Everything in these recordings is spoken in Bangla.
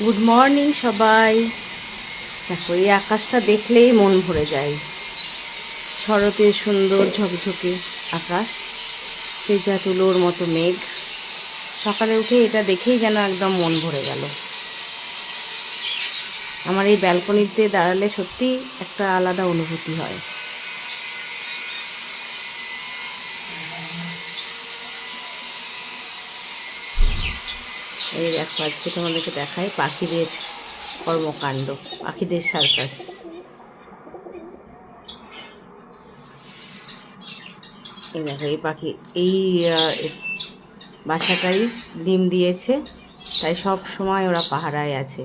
গুড মর্নিং সবাই। দেখো এই আকাশটা দেখলেই মন ভরে যায়। শরতের সুন্দর ঝকঝকে আকাশ, তেজা তুলোর মতো মেঘ। সকালে উঠে এটা দেখেই যেন একদম মন ভরে গেল। আমার এই ব্যালকনিতে দাঁড়ালে সত্যি একটা আলাদা অনুভূতি হয়। এই দেখো আজকে তোমাদেরকে দেখায় পাখিদের কর্মকাণ্ড, পাখিদের সার্কাস। এই দেখো এই পাখি এই বাসাটাই ডিম দিয়েছে, তাই সব সময় ওরা পাহারায় আছে।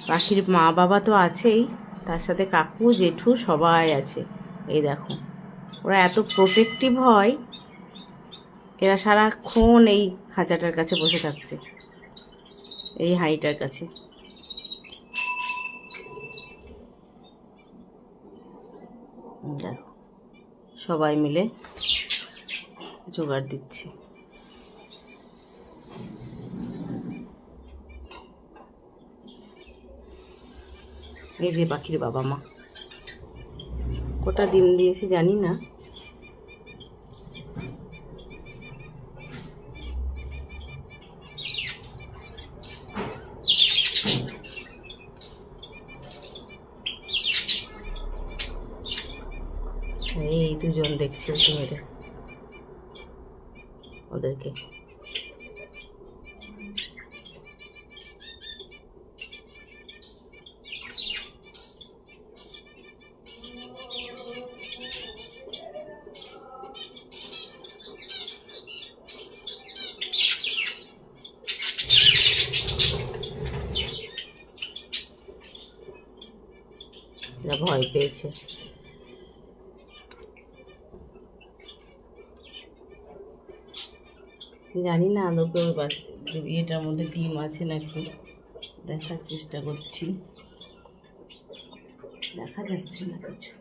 পাখির মা বাবা তো আছেই, তার সাথে কাকু জেঠু সবাই আছে। এই দেখো ওরা এত প্রোটেক্টিভ হয়, এরা সারাক্ষণ এই খাঁচাটার কাছে বসে থাকছে, এই হাঁড়িটার কাছে। দেখো সবাই মিলে জোগাড় দিচ্ছে। এই যে পাখির বাবা মা, কটা ডিম দিয়েছে জানি না। এই দুজন দেখছে মেরে ওদেরকে। এরা ভয় পেয়েছে। জানি না আদৌকে এটার মধ্যে ডিম আছে নাকি, দেখার চেষ্টা করছি। দেখা যাচ্ছে না কিছু,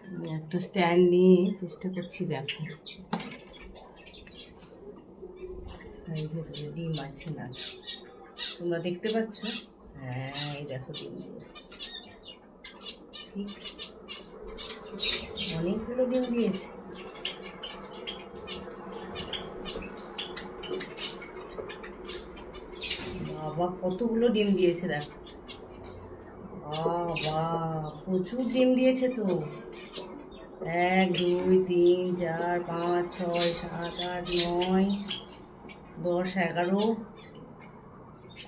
আমি একটা স্ট্যান্ড নিয়ে চেষ্টা করছি। দেখো এই ভেতরে ডিম আছে না, তোমরা দেখতে পাচ্ছ? হ্যাঁ এই দেখো ডিম, অনেকগুলো ডিম দিয়েছে। বাবা কতগুলো ডিম দিয়েছে দেখো, বাবা প্রচুর ডিম দিয়েছে তো। 1 2 3 4 5 6 7 8 9 10 11